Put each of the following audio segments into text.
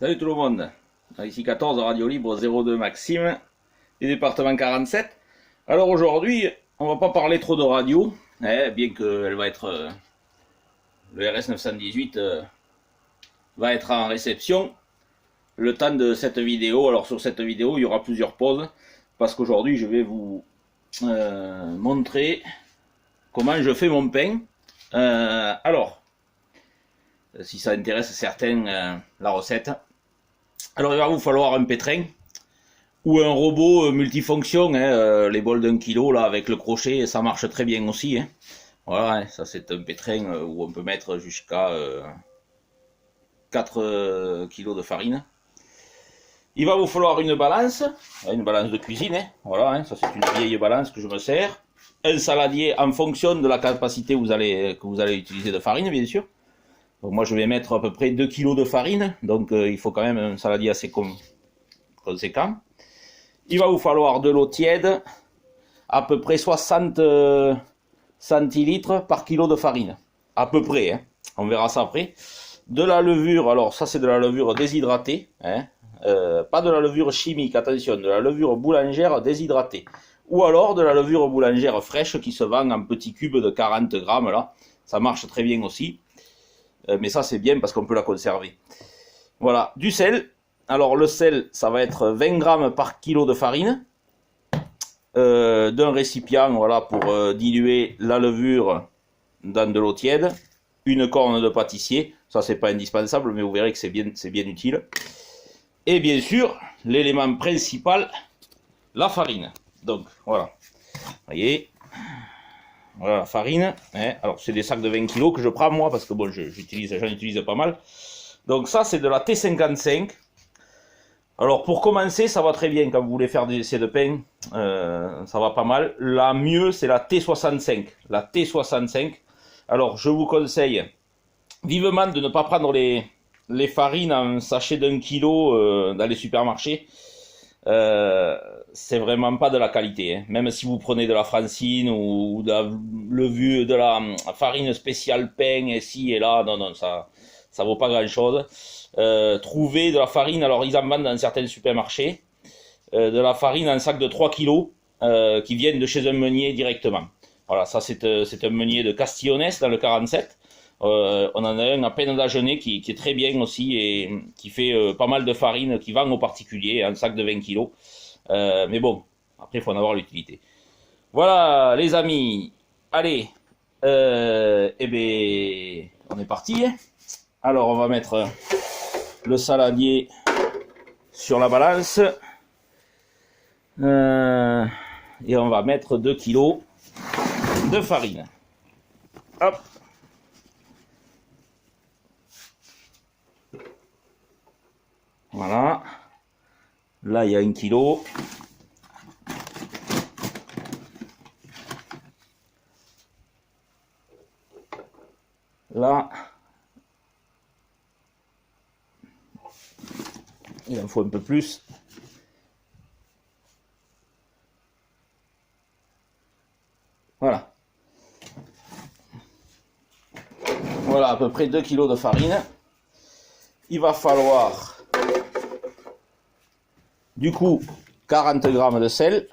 Salut tout le monde, ici 14 Radio Libre 02 Maxime du département 47. Alors aujourd'hui, on va pas parler trop de radio, bien qu'elle va être le RS 918 va être en réception le temps de cette vidéo. Alors sur cette vidéo, il y aura plusieurs pauses parce qu'aujourd'hui, je vais vous montrer comment je fais mon pain. Alors, si ça intéresse certains, la recette. Alors il va vous falloir un pétrin ou un robot multifonction, les bols d'1 kg là avec le crochet, ça marche très bien aussi. Voilà, ça c'est un pétrin où on peut mettre jusqu'à 4 kg de farine. Il va vous falloir une balance de cuisine, voilà, ça c'est une vieille balance que je me sers. Un saladier en fonction de la capacité que vous allez utiliser de farine, bien sûr. Donc moi je vais mettre à peu près 2 kg de farine, donc il faut quand même un saladier assez conséquent. Il va vous falloir de l'eau tiède, à peu près 60 centilitres par kilo de farine. À peu près, on verra ça après. De la levure, alors ça c'est de la levure déshydratée, pas de la levure chimique, attention, de la levure boulangère déshydratée. Ou alors de la levure boulangère fraîche qui se vend en petits cubes de 40 grammes là, ça marche très bien aussi. Mais ça c'est bien parce qu'on peut la conserver. Voilà, du sel. Alors le sel, ça va être 20 grammes par kilo de farine. D'un récipient, voilà, pour diluer la levure dans de l'eau tiède. Une corne de pâtissier, ça c'est pas indispensable, mais vous verrez que c'est bien utile. Et bien sûr, l'élément principal, la farine. Donc voilà, vous voyez. Voilà la farine, alors c'est des sacs de 20 kg que je prends moi parce que bon, j'en utilise pas mal. Donc ça c'est de la T55. Alors pour commencer ça va très bien quand vous voulez faire des essais de pain, ça va pas mal. La mieux c'est la T65. La T65, alors je vous conseille vivement de ne pas prendre les farines en sachet d'1 kg dans les supermarchés. C'est vraiment pas de la qualité, même si vous prenez de la francine ou de la farine spéciale pain et ci et là, non, ça vaut pas grand chose. Trouvez de la farine, alors ils en vendent dans certains supermarchés, de la farine en sac de 3 kg qui viennent de chez un meunier directement. Voilà, ça c'est un meunier de Castillonès dans le 47. On en a un à Peine d'Agenais qui est très bien aussi et qui fait pas mal de farine, qui vend aux particuliers, un sac de 20 kg. Mais bon, après il faut en avoir l'utilité. Voilà les amis, allez, eh bien, on est parti. Alors on va mettre le saladier sur la balance. Et on va mettre 2 kg de farine. Hop. Voilà, là il y a 1 kg. Là, il en faut un peu plus. Voilà. Voilà à peu près 2 kg de farine. Il va falloir du coup 40 grammes de sel.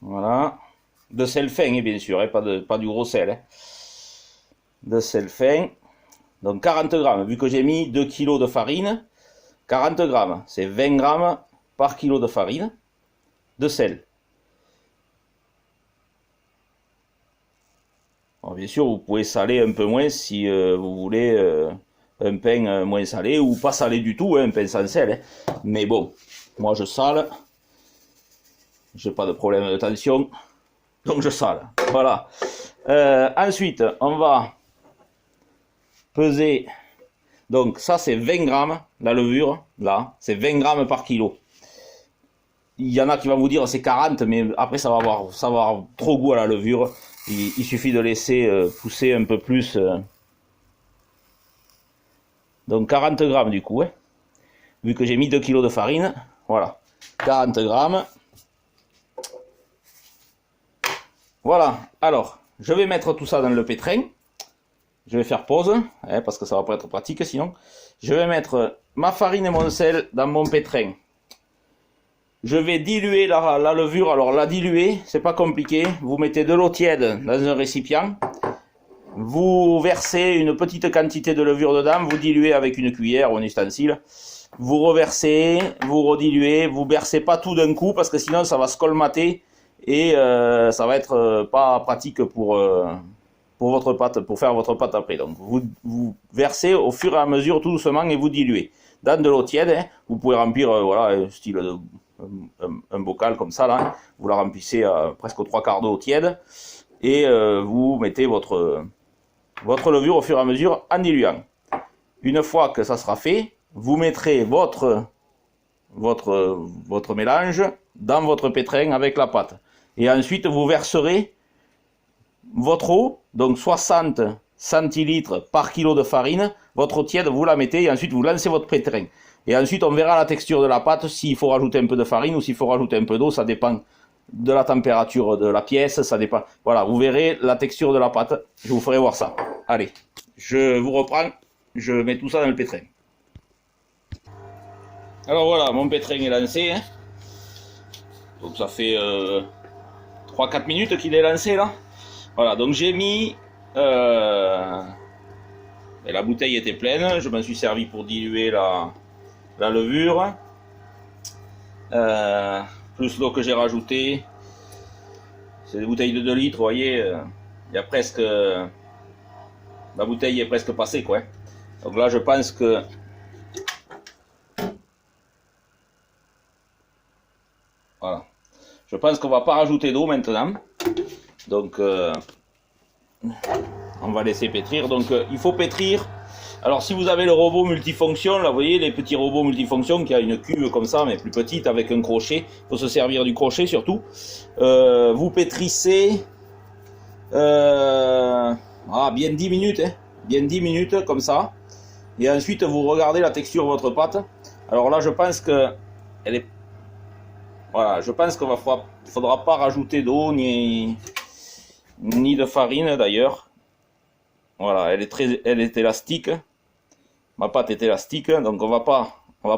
Voilà. De sel fin, bien sûr, pas du gros sel. De sel fin. Donc 40 grammes, vu que j'ai mis 2 kg de farine, 40 grammes, c'est 20 grammes par kilo de farine, de sel. Alors, bien sûr, vous pouvez saler un peu moins si vous voulez un pain moins salé, ou pas salé du tout, un pain sans sel. Mais bon, moi je sale, j'ai pas de problème de tension, donc je sale. Voilà. Ensuite, on va peser. Donc ça c'est 20 grammes, la levure, là, c'est 20 grammes par kilo. Il y en a qui vont vous dire c'est 40, mais après ça va avoir trop goût à la levure. Il suffit de laisser pousser un peu plus. Donc 40 grammes du coup, vu que j'ai mis 2 kg de farine, voilà, 40 grammes. Voilà, alors, je vais mettre tout ça dans le pétrin. je vais faire pause, hein, parce que ça va pas être pratique sinon. Je vais mettre ma farine et mon sel dans mon pétrin. Je vais diluer la levure. Alors la diluer, c'est pas compliqué. Vous mettez de l'eau tiède dans un récipient. Vous versez une petite quantité de levure dedans. Vous diluez avec une cuillère ou un ustensile. Vous reversez, vous rediluez. Vous versez pas tout d'un coup parce que sinon ça va se colmater et ça va être pas pratique pour votre pâte, pour faire votre pâte après. Donc vous versez au fur et à mesure tout doucement et vous diluez. Dans de l'eau tiède, hein, vous pouvez remplir voilà, style un bocal comme ça, là, vous la remplissez presque aux 3/4 d'eau tiède et vous mettez votre levure au fur et à mesure en diluant. Une fois que ça sera fait, vous mettrez votre mélange dans votre pétrin avec la pâte. Et ensuite, vous verserez votre eau, donc 60 centilitres par kilo de farine, votre eau tiède, vous la mettez et ensuite vous lancez votre pétrin. Et ensuite, on verra la texture de la pâte, s'il faut rajouter un peu de farine ou s'il faut rajouter un peu d'eau, ça dépend de la température de la pièce, ça dépend. Voilà, vous verrez la texture de la pâte, je vous ferai voir ça. Allez, je vous reprends, je mets tout ça dans le pétrin. Alors voilà, mon pétrin est lancé, hein. Donc ça fait 3-4 minutes qu'il est lancé là. Voilà, donc j'ai mis... la bouteille était pleine, je m'en suis servi pour diluer la levure. Plus l'eau que j'ai rajoutée. C'est des bouteilles de 2 litres, vous voyez. Il y a presque... la bouteille est presque passée, quoi. Donc là, je pense que... Voilà. Je pense qu'on va pas rajouter d'eau maintenant. Donc... on va laisser pétrir. Donc il faut pétrir. Alors si vous avez le robot multifonction, là vous voyez les petits robots multifonctions qui a une cuve comme ça mais plus petite avec un crochet, il faut se servir du crochet surtout. Vous pétrissez bien 10 minutes, hein, bien 10 minutes comme ça. Et ensuite vous regardez la texture de votre pâte. Alors là je pense que elle est... Voilà, je pense qu'il faudra pas rajouter d'eau ni de farine d'ailleurs. Voilà, elle est élastique. Ma pâte est élastique, donc on va pas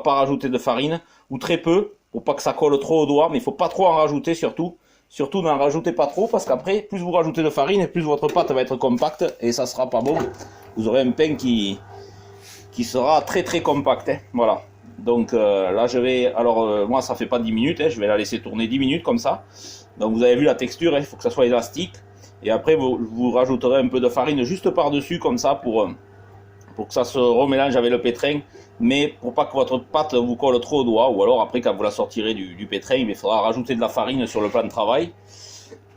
rajouter de farine ou très peu pour pas que ça colle trop au doigt, mais il faut pas trop en rajouter surtout. Surtout n'en rajoutez pas trop parce qu'après plus vous rajoutez de farine et plus votre pâte va être compacte et ça sera pas bon. Vous aurez un pain qui sera très très compact, hein. Voilà. Donc là je vais, alors moi ça fait pas 10 minutes, hein, je vais la laisser tourner 10 minutes comme ça. Donc vous avez vu la texture, hein, il faut que ça soit élastique. Et après vous rajouterez un peu de farine juste par dessus comme ça pour que ça se remélange avec le pétrin, mais pour pas que votre pâte vous colle trop au doigt, ou alors après quand vous la sortirez du pétrin, il faudra rajouter de la farine sur le plan de travail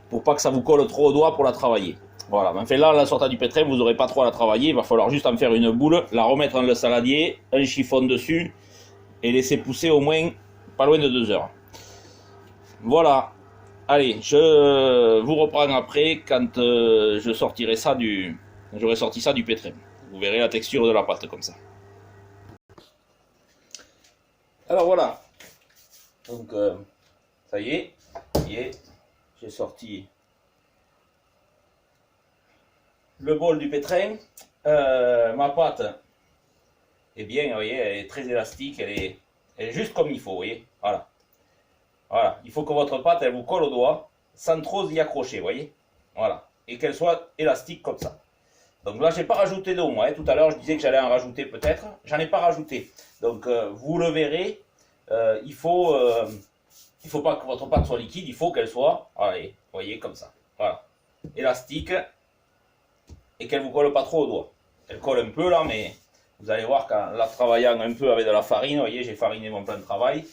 pour pas que ça vous colle trop au doigt pour la travailler. Voilà, enfin là, à la sortie du pétrin, vous n'aurez pas trop à la travailler, il va falloir juste en faire une boule, la remettre dans le saladier, un chiffon dessus, et laisser pousser au moins pas loin de 2 heures. Voilà, allez, je vous reprends après quand je sortirai ça j'aurai sorti ça du pétrin. Vous verrez la texture de la pâte comme ça. Alors voilà, donc ça y est, j'ai sorti le bol du pétrin. Ma pâte est bien, vous voyez, elle est très élastique, elle est juste comme il faut, vous voyez, voilà. Voilà, il faut que votre pâte elle vous colle au doigt sans trop y accrocher, vous voyez, voilà, et qu'elle soit élastique comme ça. Donc là, j'ai pas rajouté d'eau, moi. Hein. Tout à l'heure, je disais que j'allais en rajouter peut-être. J'en ai pas rajouté. Donc, vous le verrez. Il faut pas que votre pâte soit liquide. Il faut qu'elle soit, allez, vous voyez, comme ça. Voilà. Élastique. Et qu'elle vous colle pas trop au doigt. Elle colle un peu là, mais vous allez voir qu'en la travaillant un peu avec de la farine, vous voyez, j'ai fariné mon plan de travail.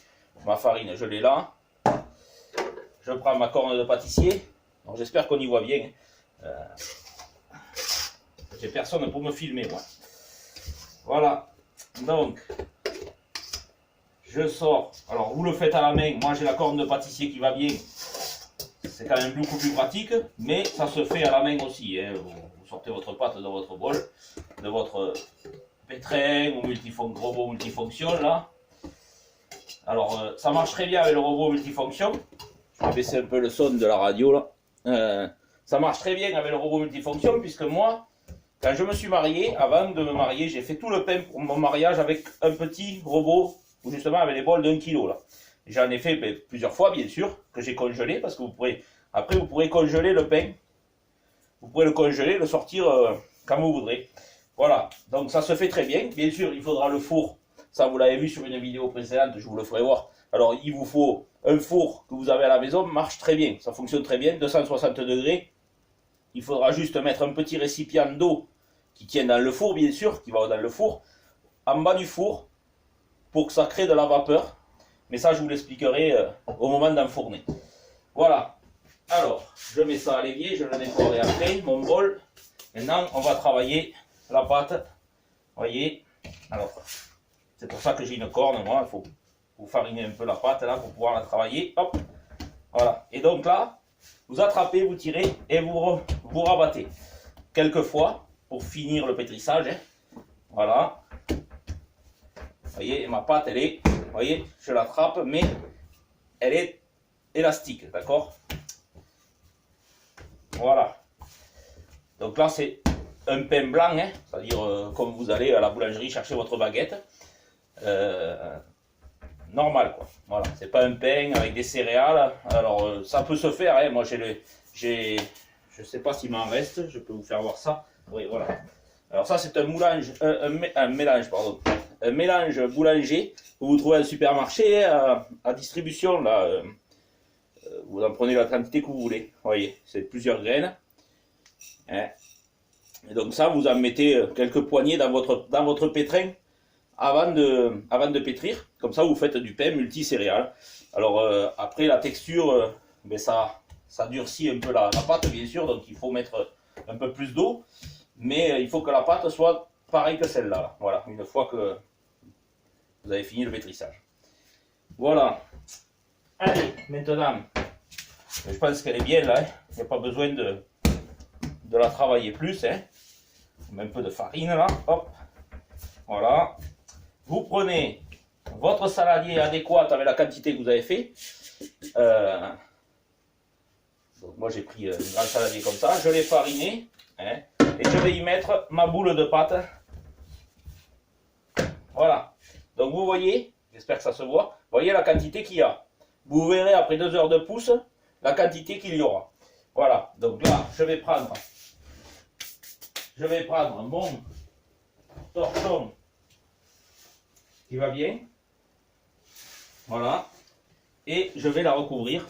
Ma farine, je l'ai là. Je prends ma corne de pâtissier. J'espère qu'on y voit bien. J'ai personne pour me filmer, moi. Voilà. Donc, je sors. Alors, vous le faites à la main. Moi, j'ai la corne de pâtissier qui va bien. C'est quand même beaucoup plus pratique. Mais ça se fait à la main aussi. Hein. Vous sortez votre pâte de votre bol, de votre pétrin ou robot multifonction, là. Alors, ça marche très bien avec le robot multifonction. Je vais baisser un peu le son de la radio, là. Ça marche très bien avec le robot multifonction, puisque moi, Quand je me suis marié, avant de me marier, j'ai fait tout le pain pour mon mariage avec un petit robot, où justement avec des bols d'1 kg là. J'en ai fait plusieurs fois, bien sûr, que j'ai congelé, parce que après vous pourrez congeler le pain. Vous pourrez le congeler, le sortir quand vous voudrez. Voilà, donc ça se fait très bien. Bien sûr, il faudra le four. Ça, vous l'avez vu sur une vidéo précédente, je vous le ferai voir. Alors, il vous faut un four que vous avez à la maison, marche très bien. Ça fonctionne très bien, 260 degrés. Il faudra juste mettre un petit récipient d'eau qui tient dans le four, bien sûr, qui va dans le four, en bas du four, pour que ça crée de la vapeur. Mais ça, je vous l'expliquerai au moment d'enfourner. Voilà. Alors, je mets ça à l'évier, je le nettoierai après, mon bol. Maintenant, on va travailler la pâte. Voyez. Alors, c'est pour ça que j'ai une corne, moi. Il faut vous fariner un peu la pâte là pour pouvoir la travailler. Hop. Voilà. Et donc là, vous attrapez, vous tirez et vous rabattez. Quelquefois, pour finir le pétrissage. Hein. Voilà. Vous voyez, ma pâte, elle est, vous voyez, je l'attrape, mais elle est élastique, d'accord? Voilà. Donc là, c'est un pain blanc, hein, c'est-à-dire comme vous allez à la boulangerie chercher votre baguette. Normal, quoi. Voilà, c'est pas un pain avec des céréales. Alors, ça peut se faire, hein. Moi, je sais pas s'il m'en reste, je peux vous faire voir ça. Oui, voilà. Alors ça, c'est un mélange, pardon. Un mélange boulanger que vous trouvez au supermarché à distribution, là. Vous en prenez la quantité que vous voulez. Vous voyez, c'est plusieurs graines. Hein. Et donc ça, vous en mettez quelques poignées dans votre pétrin avant de pétrir. Comme ça, vous faites du pain multicéréales. Alors après, la texture, ben ça durcit un peu la pâte, bien sûr. Donc il faut mettre un peu plus d'eau. Mais il faut que la pâte soit pareille que celle-là. Voilà, une fois que vous avez fini le pétrissage. Voilà. Allez, maintenant, je pense qu'elle est bien là. Il n'y a pas besoin de la travailler plus. Hein. On met un peu de farine là. Hop. Voilà. Vous prenez votre saladier adéquat avec la quantité que vous avez fait. Donc moi j'ai pris un grand saladier comme ça. Je l'ai fariné. Hein, et je vais y mettre ma boule de pâte. Voilà. Donc vous voyez, j'espère que ça se voit. Vous voyez la quantité qu'il y a. Vous verrez après 2 heures de pouce la quantité qu'il y aura. Voilà. Donc là, je vais prendre mon torchon qui va bien. Voilà. Et je vais la recouvrir.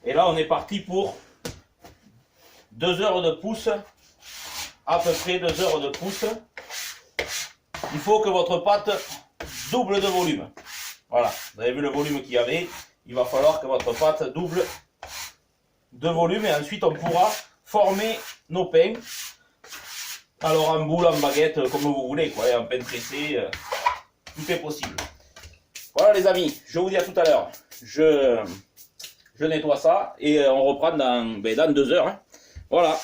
Et là, on est parti pour 2 heures de pouce. À peu près 2 heures de pouce. Il faut que votre pâte double de volume. Voilà, vous avez vu le volume qu'il y avait. Il va falloir que votre pâte double de volume et ensuite on pourra former nos pains. Alors en boule, en baguette, comme vous voulez, quoi, en pain pressé, tout est possible. Voilà les amis, je vous dis à tout à l'heure. Je nettoie ça et on reprend dans 2 heures. Hein. Voilà.